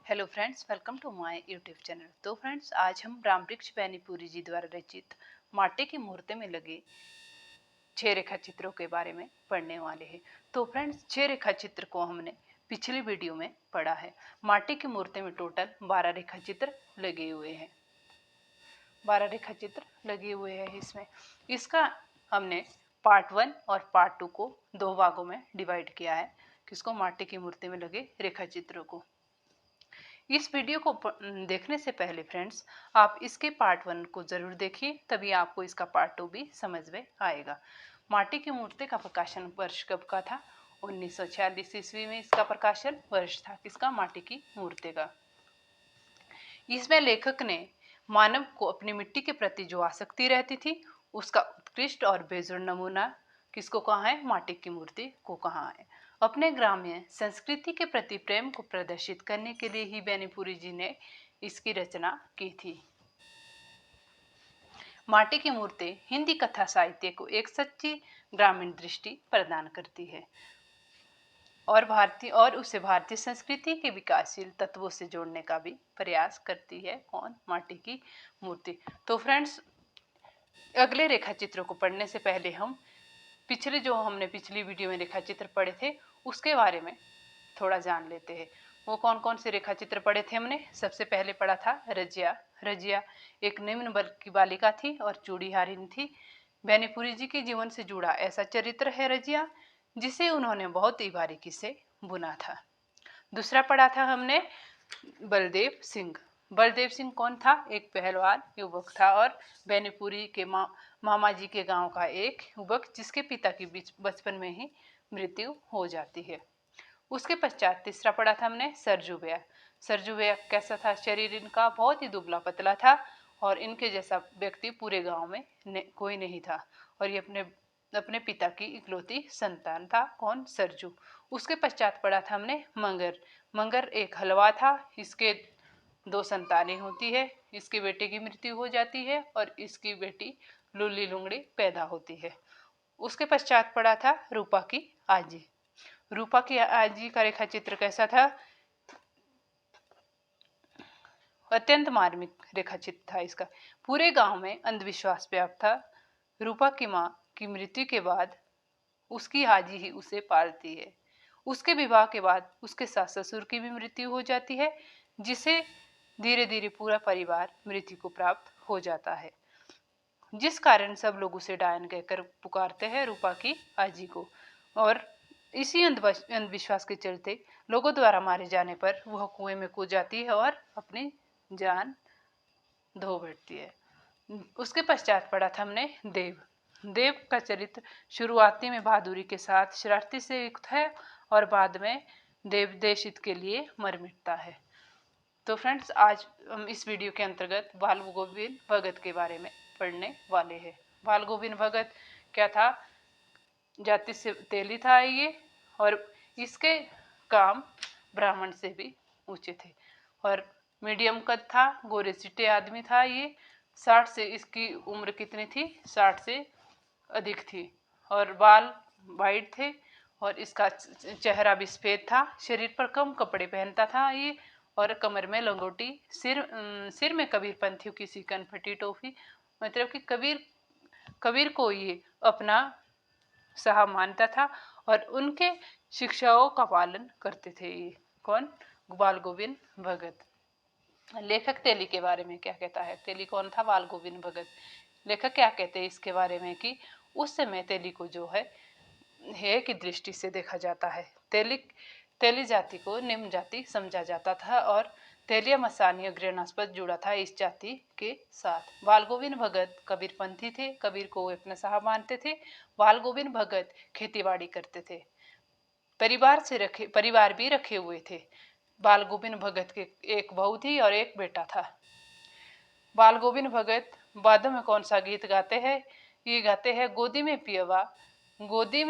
Hello friends, welcome to my YouTube channel. तो friends, आज हम रामवृक्ष बैनीपुरी जी द्वारा रचित माटी की मूर्ति में लगे 6 रेखा चित्रों के बारे में पढ़ने वाले हैं। तो फ्रेंड्स, 6 रेखा चित्र को हमने पिछली वीडियो में पढ़ा है। माटी की मूर्ति में टोटल 12 रेखा चित्र लगे हुए हैं। 12 रेखा चित्र लगे हुए हैं इसमें। इसका हमने पार्ट 1 और पार्ट 2 को 2 भागों में डिवाइड किया है। किसको? माटी की मूर्ति में लगे रेखा चित्रों को। इस वीडियो को देखने से पहले फ्रेंड्स, आप इसके पार्ट 1 को जरूर देखिए, तभी आपको इसका पार्ट 2 भी समझ में आएगा। माटी की मूर्ति का प्रकाशन वर्ष कब का था? 1946 ईस्वी में इसका प्रकाशन वर्ष था। किसका? माटी की मूर्ति का। इसमें लेखक ने मानव को अपनी मिट्टी के प्रति जो आसक्ति रहती थी उसका उत्कृष्ट और बेजोड़ नमूना किसको कहा है? माटी की मूर्ति को कहा है। अपने ग्राम्य संस्कृति के प्रति प्रेम को प्रदर्शित करने के लिए ही बैनीपुरी जी ने इसकी रचना की थी। माटी की मूर्ति हिंदी कथा साहित्य को एक सच्ची ग्रामीण दृष्टि प्रदान करती है और उसे भारतीय संस्कृति के विकासशील तत्वों से जोड़ने का भी प्रयास करती है। कौन? माटी की मूर्ति। तो फ्रेंड्स, अगले रेखा चित्रों को पढ़ने से पहले हम हमने पिछली वीडियो में रेखा चित्र पढ़े थे उसके बारे में थोड़ा जान लेते हैं। वो कौन कौन से रेखा चित्र पढ़े थे हमने? सबसे पहले पढ़ा था रजिया। रजिया एक निम्न वर्ग की बालिका थी और चूड़ीहारिन थी। बैनीपुरी जी के जीवन से जुड़ा ऐसा चरित्र है रजिया, जिसे उन्होंने बहुत ही बारीकी से बुना था। दूसरा पढ़ा था हमने बलदेव सिंह। बलदेव सिंह कौन था? एक पहलवान युवक था और बैनीपुरी के मामा जी के गांव का एक युवक, जिसके पिता की बचपन में ही मृत्यु हो जाती है। उसके पश्चात तीसरा पढ़ा था हमने सरजू बेग। सरजू बेग कैसा था? शरीर इनका बहुत ही दुबला पतला था और इनके जैसा व्यक्ति पूरे गांव में कोई नहीं था और ये अपने अपने पिता की इकलौती संतान था। कौन? सरजू। उसके पश्चात पढ़ा था हमने मंगर। मंगर एक हलवा था। इसके 2 संतानें होती है। इसके बेटे की मृत्यु हो जाती है और इसकी बेटी लुल्ली लुंगड़ी पैदा होती है। उसके पश्चात पढ़ा था रूपा की आजी। रूपा की आजी का रेखा चित्र कैसा था? अत्यंत मार्मिक रेखा चित्र था इसका। पूरे गांव में अंधविश्वास व्याप्त था। रूपा की माँ की मृत्यु के बाद उसकी आजी ही उसे पालती है। उसके विवाह के बाद उसके सास ससुर की भी मृत्यु हो जाती है, जिसे धीरे धीरे पूरा परिवार मृत्यु को प्राप्त हो जाता है, जिस कारण सब लोग उसे डायन कहकर पुकारते हैं, रूपा की आजी को। और इसी अंधविश्वास के चलते लोगों द्वारा मारे जाने पर वह कुएं में कूद जाती है और अपनी जान धो बैठती है। उसके पश्चात पढ़ा था हमने देव। देव का चरित्र शुरुआती में बहादुरी के साथ शरारती से युक्त है और बाद में देव देश हित के लिए मर मिटता है। तो फ्रेंड्स, आज हम इस वीडियो के अंतर्गत बाल गोविंद भगत के बारे में पढ़ने वाले हैं। बाल गोविंद भगत क्या था? जाति से तेली था ये और इसके काम ब्राह्मण से भी ऊंचे थे और मीडियम कद था। गोरे चिट्टे आदमी था ये। 60 से इसकी उम्र कितनी थी? 60 से अधिक थी और बाल वाइट थे और इसका चेहरा भी सफेद था। शरीर पर कम कपड़े पहनता था ये और कमर में लंगोटी। सिर में कबीर पंथियों की सी कनफटी टोपी। मतलब कि कबीर को ये अपना साहब मानता था और उनके शिक्षाओं का पालन करते थे ये। कौन? बाल गोविंद भगत। लेखक तेली के बारे में क्या कहता है? तेली कौन था? बाल गोविंद भगत। लेखक क्या कहते हैं इसके बारे में कि उस समय तेली को जो है की दृष्टि से देखा जाता है। तेली जाति को निम्न जाति समझा जाता था और तेलिया मसानी घृणास्पद जुड़ा था इस जाति के साथ। बाल गोविंद भगत कबीरपंथी थे। कबीर को वे अपना साहब मानते थे। बाल गोविंद भगत खेतीबाड़ी करते थे। परिवार भी रखे हुए थे। बाल गोविंद भगत के एक बहू थी और एक बेटा था। बाल गोविंद भगत बाद में कौन सा गीत गाते हैं? ये गाते हैं गोदी में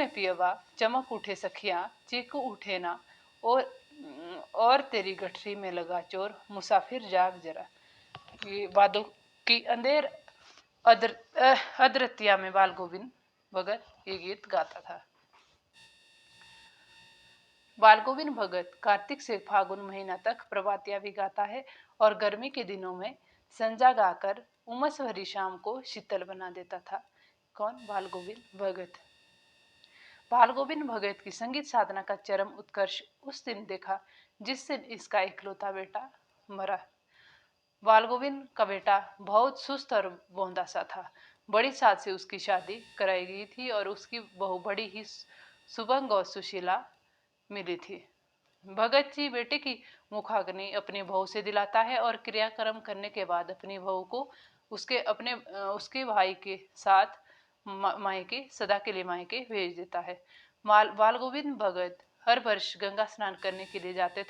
पियवा चमक उठे सखियां चीकू उठे ना और तेरी गठरी में लगा चोर मुसाफिर जाग जरा। ये बादों की अंधेर अदरतिया में बाल गोविंद भगत ये गीत गाता था। बाल गोविंद भगत कार्तिक से फागुन महीना तक प्रभातियां भी गाता है और गर्मी के दिनों में संजा गाकर उमस भरी शाम को शीतल बना देता था। कौन? बाल गोविंद भगत। बाल गोविंद भगत की संगीत साधना का चरम उत्कर्ष उस दिन देखा जिस दिन इसका इकलौता बेटा मरा। बाल गोविंद का बेटा बहुत सुस्त और बौंदा सा था। बड़ी सास से उसकी शादी कराई गई थी और उसकी बहू बड़ी ही सुबंग और सुशीला मिली थी। भगत जी बेटे की मुखाग्नि अपनी बहू से दिलाता है और क्रियाक्रम करने के बाद अपनी बहू को उसके भाई के साथ मायके सदा के लिए मायके भेज देता है। बाल गोविंद भगत हर वर्ष गंगा स्नान करने के लिए जाते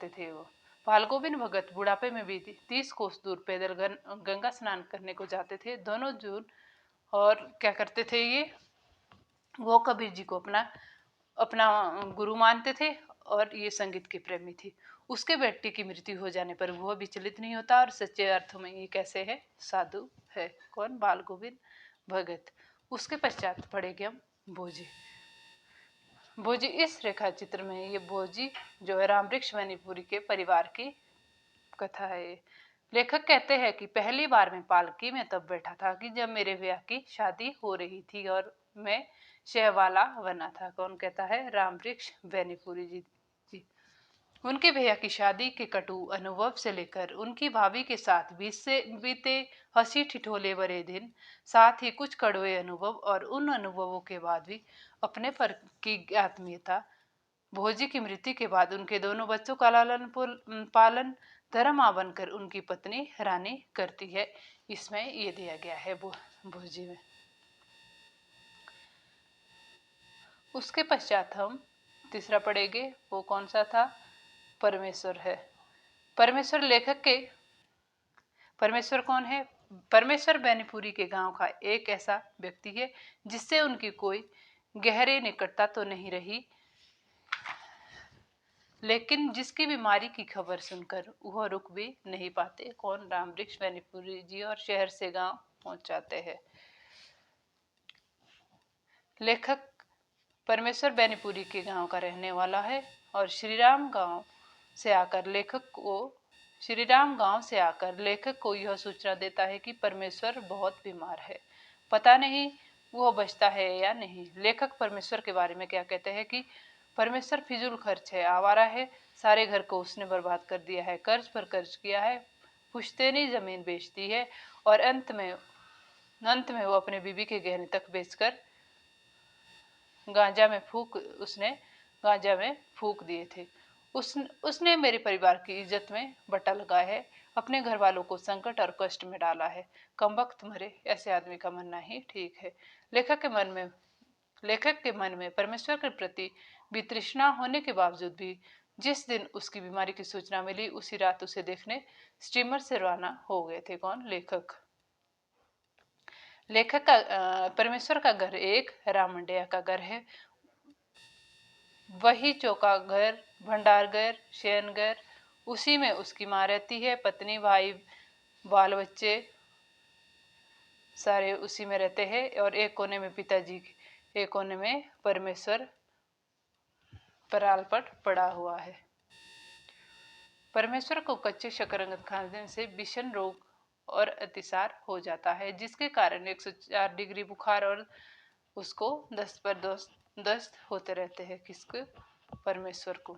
थे वो। बाल गोविंद भगत बुढ़ापे में भी 30 कोस दूर पैदल गंगा स्नान करने को जाते थे। दोनों जून और क्या करते थे वो कबीर जी को अपना अपना गुरु मानते थे और ये संगीत के प्रेमी थी। उसके बेटे की मृत्यु हो जाने पर वह विचलित नहीं होता और सच्चे अर्थों में ये कैसे है? साधु है। कौन? बाल गोविंद भगत। उसके पश्चात पढ़ेंगे हम भोजी। भोजी इस रेखा चित्र में ये भोजी जो है रामवृक्ष मणिपुरी के परिवार की कथा है। लेखक कहते हैं कि पहली बार मैं पालकी में तब बैठा था कि जब मेरे ब्याह की शादी हो रही थी और मैं शहवाला बना था। कौन कहता है? रामवृक्ष बेनीपुरी जी। उनके भैया की शादी के कटु अनुभव से लेकर उनकी भाभी के साथ बीते हंसी ठिठोले भरे दिन, साथ ही कुछ कड़वे अनुभव और उन अनुभवों के बाद भी अपने पर की आत्मीयता, भोजी की मृत्यु के बाद उनके दोनों बच्चों का लालन पालन धर्मा बनकर उनकी पत्नी रानी करती है। इसमें ये दिया गया है भोजी में। उसके पश्चात हम तीसरा पढ़ेंगे, वो कौन सा था? परमेश्वर है। परमेश्वर कौन है? परमेश्वर बेनीपुरी के गांव का एक ऐसा व्यक्ति है जिससे उनकी कोई गहरी निकटता तो नहीं रही, लेकिन जिसकी बीमारी की खबर सुनकर वह रुक भी नहीं पाते। कौन? रामवृक्ष बेनीपुरी जी। और शहर से गांव पहुंच जाते हैं। लेखक परमेश्वर बेनीपुरी के गांव का रहने वाला है और श्रीराम गांव से आकर लेखक को यह सूचना देता है कि परमेश्वर बहुत बीमार है, पता नहीं वह बचता है या नहीं। लेखक परमेश्वर के बारे में क्या कहते हैं कि परमेश्वर फिजूल खर्च है, आवारा है, सारे घर को उसने बर्बाद कर दिया है, कर्ज पर कर्ज किया है, पुश्तैनी जमीन बेचती है और अंत में वो अपने बीबी के गहने तक बेचकर गांजा में फूक दिए थे। उसने मेरे परिवार की इज्जत में बट्टा लगाया है, अपने घर वालों को संकट और कष्ट में डाला है। कमबख्त मरे, ऐसे आदमी का मरना ही ठीक है। लेखक के मन में परमेश्वर के प्रति वितृष्णा होने के बावजूद भी जिस दिन उसकी बीमारी की सूचना मिली उसी रात उसे देखने स्टीमर से रवाना हो गए थे। कौन? लेखक का परमेश्वर का घर एक रामंडिया का घर है, वही चौका घर, भंडार घर, शयन घर, उसी में उसकी माँ रहती है, पत्नी, भाई, बाल बच्चे सारे उसी में रहते हैं और एक कोने में पिताजी, एक कोने में परमेश्वर परालपट पड़ा हुआ है। परमेश्वर को कच्चे शकरकंद खाने से भीषण रोग और अतिसार हो जाता है, जिसके कारण 104 डिग्री बुखार और उसको दस्त होते रहते हैं। किसको? परमेश्वर को।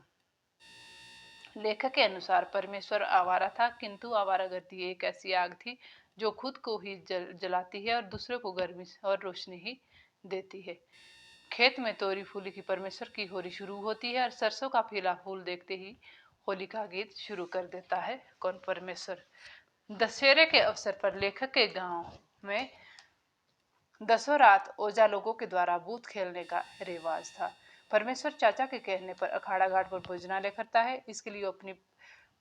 लेखक के अनुसार परमेश्वर आवारा था, किंतु आवारागर्दी एक ऐसी आग थी जो खुद को ही जलाती है और दूसरे को गर्मी और रोशनी ही देती है। खेत में तोरी फूली की परमेश्वर की होली शुरू होती है और सरसों का पीला फूल देखते ही होली का गीत शुरू कर देता है। कौन? परमेश्वर। दशहरे के अवसर पर लेखक के गांव में दसों रात ओझा लोगों के द्वारा भूत खेलने का रिवाज था। परमेश्वर चाचा के कहने पर अखाड़ा घाट पर भोजनालय करता है। इसके लिए अपनी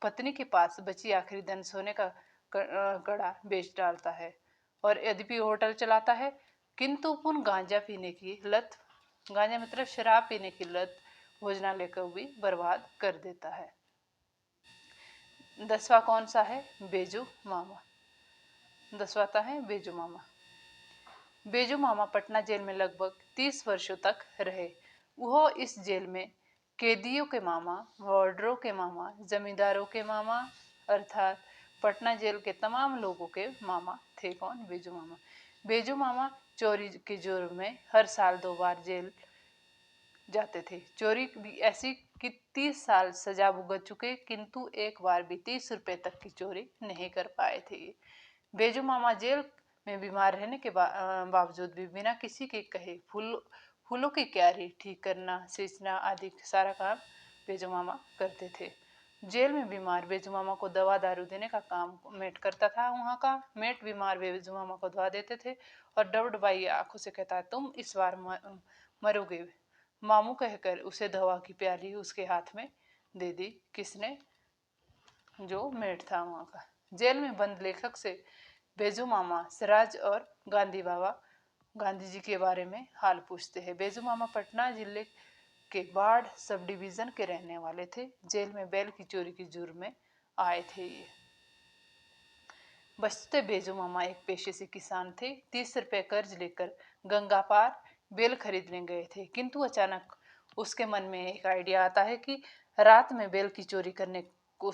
पत्नी के पास बची आखिरी धन सोने का कड़ा बेच डालता है और यद्यपि होटल चलाता है, किंतु पुन गांजा मतलब शराब पीने की लत भोजनालय को भी बर्बाद कर देता है। 10वां कौन सा है? बेजू मामा। 10वां था है बेजू मामा। बेजू मामा पटना जेल में लगभग 30 वर्षों तक रहे। वह इस जेल में कैदियों के मामा, वार्डरों के मामा, जमींदारों के मामा अर्थात पटना जेल के तमाम लोगों के मामा थे। कौन? बेजू मामा। बेजू मामा चोरी के जुर्म में हर साल 2 बार जेल जाते थे। चोरी भी ऐसी कि 30 साल सजा भुगत चुके, किंतु एक बार भी 30 रुपए तक की चोरी नहीं कर पाए थे। बेजू मामा जेल में बीमार रहने के बावजूद भी बिना किसी के कहे फूलों की क्यारी ठीक करना, सींचना आदि सारा काम बेजू मामा करते थे। जेल में बीमार बेजू मामा को दवा दारू देने का काम मेट करता था। वहाँ का मेट बीमार बेजू मामा को दवा देते थे और डबडबाई आंखों से कहता, तुम इस बार मरोगे। मामू कहकर उसे दवा की प्याली उसके हाथ में दे दी। किसने? जो मेट था वहाँ का। जेल में बंद लेखक से बेजू मामा सिराज और गांधी बाबा गांधी जी के बारे में हाल पूछते हैं। बेजू मामा पटना जिले के बाढ़ सब डिवीजन के रहने वाले थे। जेल में बैल की चोरी की जुर्म में आए थे ये। वस्तुतः बेजू मामा एक पेशे से किसान थे। 30 रुपए कर्ज लेकर गंगा पार बेल खरीदने गए थे, किंतु अचानक उसके मन में एक आइडिया आता है कि रात में बेल की चोरी करने को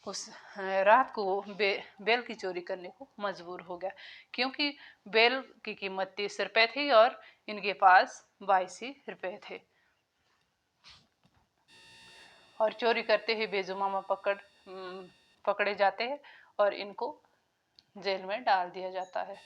उस रात को बेल की चोरी करने को मजबूर हो गया, क्योंकि बेल की कीमत 30 रुपए थी और इनके पास 22 ही रुपए थे। और चोरी करते ही बेजू मामा पकड़े जाते हैं और इनको जेल में डाल दिया जाता है।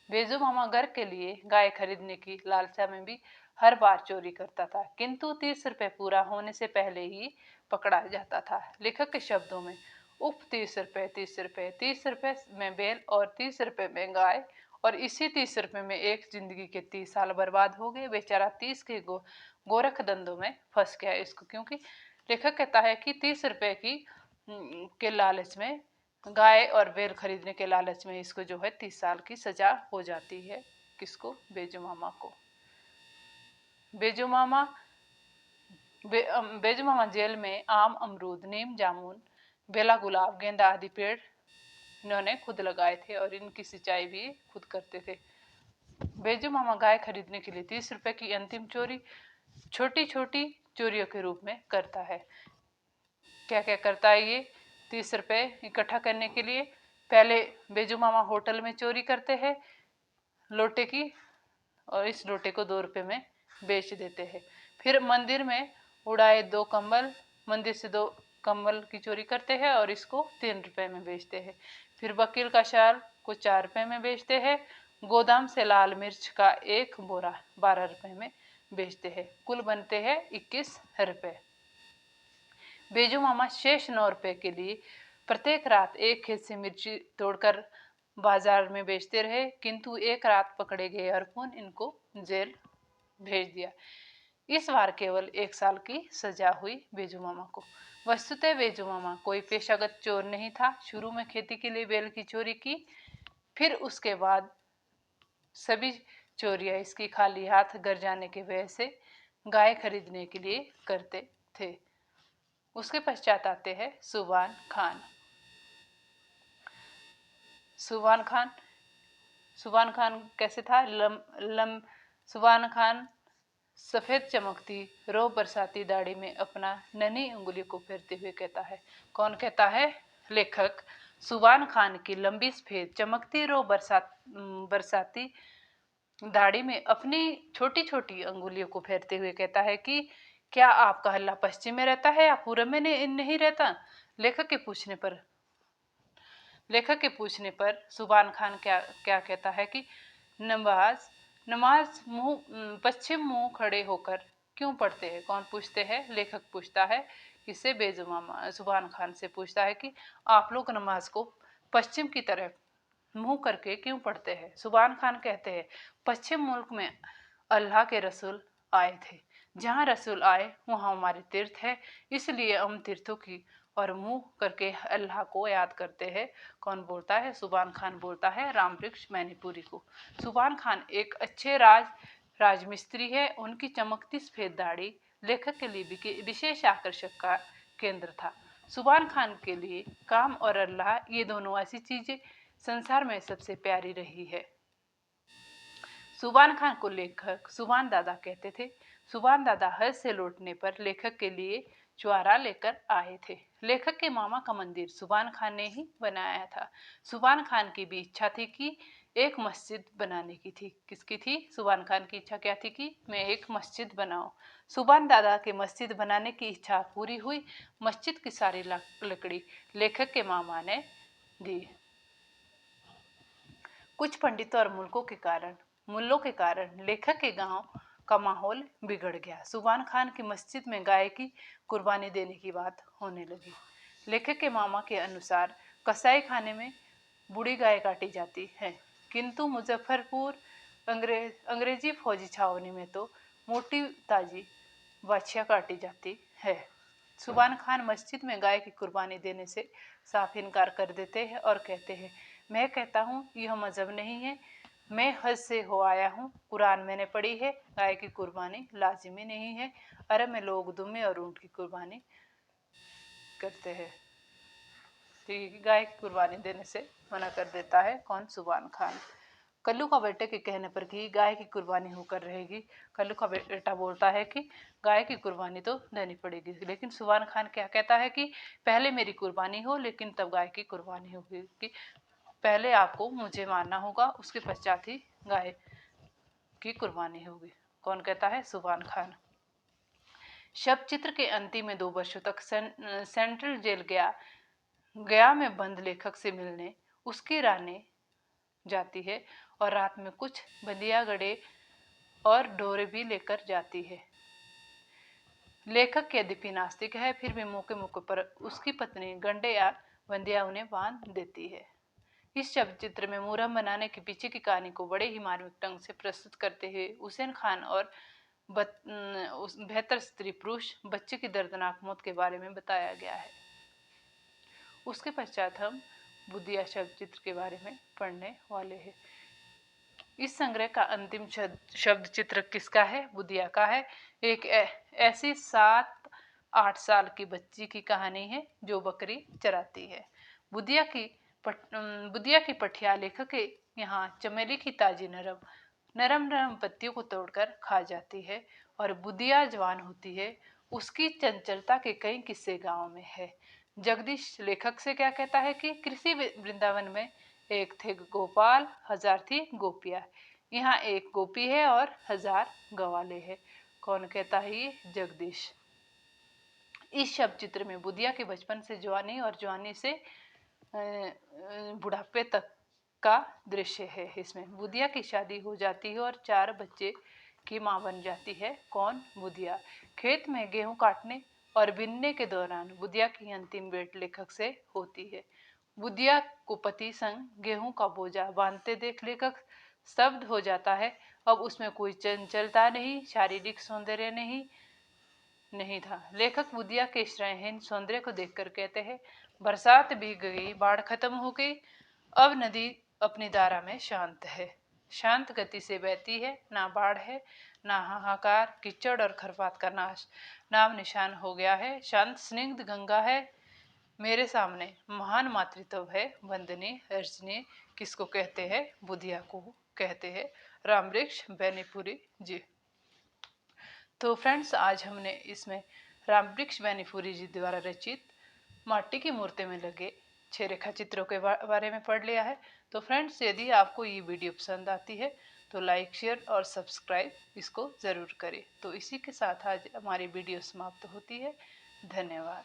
बेजू मामा घर के लिए गाय खरीदने की लालसा में भी हर बार चोरी करता था, किंतु 30 रुपए पूरा होने से पहले ही पकड़ा जाता था। लेखक के शब्दों में, उफ 30 रुपए, 30 रुपए, 30 रुपए में बेल और 30 रुपए में गाय, और इसी 30 रुपए में एक जिंदगी के 30 साल बर्बाद हो गए। बेचारा 30 के गोरख धंधों में फंस गया इसको, क्योंकि लेखक कहता है कि 30 रुपए के लालच में, गाय और बैल खरीदने के लालच में इसको जो है 30 साल की सजा हो जाती है। किसको? बेजू मामा को। बेजू मामा बेजू मामा जेल में आम, अमरूद, नीम, जामुन, बेला, गुलाब, गेंदा आदि पेड़ इन्होंने खुद लगाए थे और इनकी सिंचाई भी खुद करते थे। बेजू मामा गाय खरीदने के लिए 30 रुपए की अंतिम चोरी छोटी छोटी चोरियों के रूप में करता है। क्या क्या करता है ये 30 रुपए इकट्ठा करने के लिए? पहले बेजू मामा होटल में चोरी करते हैं लोटे की, और इस लोटे को 2 रुपए में बेच देते हैं। फिर मंदिर में उड़ाए 2 कंबल, मंदिर से 2 कंबल की चोरी करते हैं और इसको 3 रुपए में बेचते हैं। फिर वकील का शाल को 4 रुपए में बेचते हैं। गोदाम से लाल मिर्च का 1 बोरा 12 रुपए में बेचते हैं। कुल बनते हैं 21 रुपए। बेजू मामा शेष 9 रुपए के लिए प्रत्येक रात एक खेत से मिर्ची तोड़कर बाजार में बेचते रहे, किंतु एक रात पकड़े गए और पुनः इनको जेल भेज दिया। इस बार केवल 1 साल की सजा हुई बेजू मामा को। वस्तुतः बेजू मामा कोई पेशागत चोर नहीं था। शुरू में खेती के लिए बैल की चोरी की, फिर उसके बाद सभी चोरियां इसकी खाली हाथ घर जाने की वजह से गाय खरीदने के लिए करते थे। उसके पश्चात आते हैं सुबान खान। सुबान खान कैसे था? सुबान खान सफेद चमकती रो बरसाती दाढ़ी में अपना नन्ही उंगली को फेरते हुए कहता है। कौन कहता है? लेखक। सुबान खान की लंबी सफेद चमकती रो बरसाती दाढ़ी में अपनी छोटी छोटी अंगुलियों को फेरते हुए कहता है कि क्या आपका हल्ला पश्चिम में रहता है या पूर्व में नहीं रहता? लेखक के पूछने पर सुबान खान क्या कहता है कि नमाज पश्चिम मुंह खड़े होकर क्यों पढ़ते हैं? कौन पूछते हैं? लेखक पूछता है। किससे? बेजू मामा सुबान खान से पूछता है कि आप लोग नमाज को पश्चिम की तरफ मुंह करके क्यों पढ़ते हैं? सुबान खान कहते हैं, पश्चिम मुल्क में अल्लाह के रसूल आए थे, जहाँ रसूल आए वहाँ हमारे तीर्थ है, इसलिए हम तीर्थों की और मुंह करके अल्लाह को याद करते हैं। कौन बोलता है? सुबान खान बोलता है रामवृक्ष मैनीपुरी को। सुबान खान एक अच्छे राजमिस्त्री है। उनकी चमकती सफेद दाढ़ी लेखक के लिए विशेष आकर्षक का केंद्र था। सुबान खान के लिए काम और अल्लाह ये दोनों ऐसी चीजें संसार में सबसे प्यारी रही है। सुबान खान को लेखक सुबान दादा कहते थे। सुबान दादा हज से लौटने पर लेखक के लिए चुआरा लेकर आए थे। लेखक के मामा का मंदिर सुबान खान ने ही बनाया था। सुबान खान की भी इच्छा थी कि एक मस्जिद बनाने की थी। किसकी थी? सुबान खान की इच्छा क्या थी कि मैं एक मस्जिद बनाऊं। सुबान दादा के मस्जिद बनाने की इच्छा पूरी हुई। मस्जिद की सारी लकड़ी लेखक के मामा ने दी। कुछ पंडितों और मुल्लों के कारण लेखक के गांव का माहौल बिगड़ गया। सुबान खान की मस्जिद में गाय की कुर्बानी देने की बात होने लगी। लेखक के मामा के अनुसार कसाई खाने में बूढ़ी गाय काटी जाती है, किंतु मुजफ्फरपुर अंग्रेजी फौजी छावनी में तो मोटी ताजी बाछिया काटी जाती है। सुबान खान मस्जिद में गाय की कुर्बानी देने से साफ इनकार कर देते हैं और कहते हैं, मैं कहता हूँ यह मजहब नहीं है, मैं हज से हो आया हूँ, कुरान मैंने पढ़ी है, गाय की कुर्बानी लाजिमी नहीं है। अरब में लोग दुम्बे और ऊंट की कुर्बानी करते हैं। गाय की कुर्बानी देने से मना कर देता है कौन? सुबान खान। कल्लू का बेटे के कहने पर कि गाय की कुर्बानी होकर रहेगी, कल्लू का बेटा बोलता है कि गाय की कुर्बानी तो देनी पड़ेगी, लेकिन सुबान खान क्या कहता है कि पहले मेरी कुर्बानी हो, लेकिन तब गाय की कुर्बानी होगी, कि पहले आपको मुझे मारना होगा, उसके पश्चात ही गाय की कुर्बानी होगी। कौन कहता है? सुबान खान। शव चित्र के अंतिम में 2 वर्षों तक सेंट्रल जेल गया में बंद लेखक से मिलने उसकी रानी जाती है और रात में कुछ बंदिया गड़े और डोरे भी लेकर जाती है। लेखक यद्यपि नास्तिक है, फिर भी मौके मौके पर उसकी पत्नी गंडे या बंदिया उन्हें बांध देती है। इस शव चित्र में मुहर्रम बनाने के पीछे की कहानी को बड़े ही मार्मिक ढंग से प्रस्तुत करते हुए हुसैन खान और बेहतर स्त्री पुरुष बच्चे की दर्दनाक मौत के बारे में बताया गया है। उसके पश्चात हम बुदिया शव चित्र के बारे में पढ़ने वाले हैं। इस संग्रह का अंतिम शब्द चित्र किसका है? बुदिया का है। एक ऐसी 7-8 साल की बच्ची की कहानी है जो बकरी चराती है। बुदिया की पठिया लेखक के यहाँ चमेली की ताजी नरम पत्तियों को तोड़कर खा जाती है और बुदिया जवान होती है। उसकी चंचलता के कई किस्से गांव में है। जगदीश लेखक से क्या कहता है कि कृषि वृंदावन में एक थे गोपाल, 1000 थी गोपियां। यहाँ एक गोपी है और 1000 गवाले हैं। कौन कहता है? ये जगदीश। इस शव चित्र में बुदिया के बचपन से जवानी और जवानी से बुढ़ापे तक का दृश्य है। इसमें बुदिया की शादी हो जाती है और 4 बच्चे की मां बन जाती है। कौन? बुदिया। खेत में गेहूं काटने और बिनने के दौरान बुदिया की अंतिम भेंट लेखक से होती है। बुदिया को पति संग गेहूं का बोझा बांधते देख लेखक स्तब्ध हो जाता है। अब उसमें कोई चंचलता नहीं, शारीरिक सौंदर्य नहीं था। लेखक बुदिया के श्रयहीन सौंदर्य को देखकर कहते हैं, बरसात भी गई, बाढ़ खत्म हो गई, अब नदी अपनी धारा में शांत है, शांत गति से बहती है, ना बाढ़ है, ना हाहाकार, कीचड़ और खरपात का नाश नाम निशान हो गया है। शांत स्निग्ध गंगा है मेरे सामने, महान मातृत्व है, वंदनीय अर्चनीय। किसको कहते हैं? बुदिया को कहते हैं रामवृक्ष बेनीपुरी जी। तो फ्रेंड्स, आज हमने इसमें रामवृक्ष बेनीपुरी जी द्वारा रचित माटी की मूर्ति में लगे 6 रेखा चित्रों के बारे में पढ़ लिया है। तो फ्रेंड्स, यदि आपको ये वीडियो पसंद आती है तो लाइक, शेयर और सब्सक्राइब इसको ज़रूर करें। तो इसी के साथ आज हमारी वीडियो समाप्त होती है। धन्यवाद।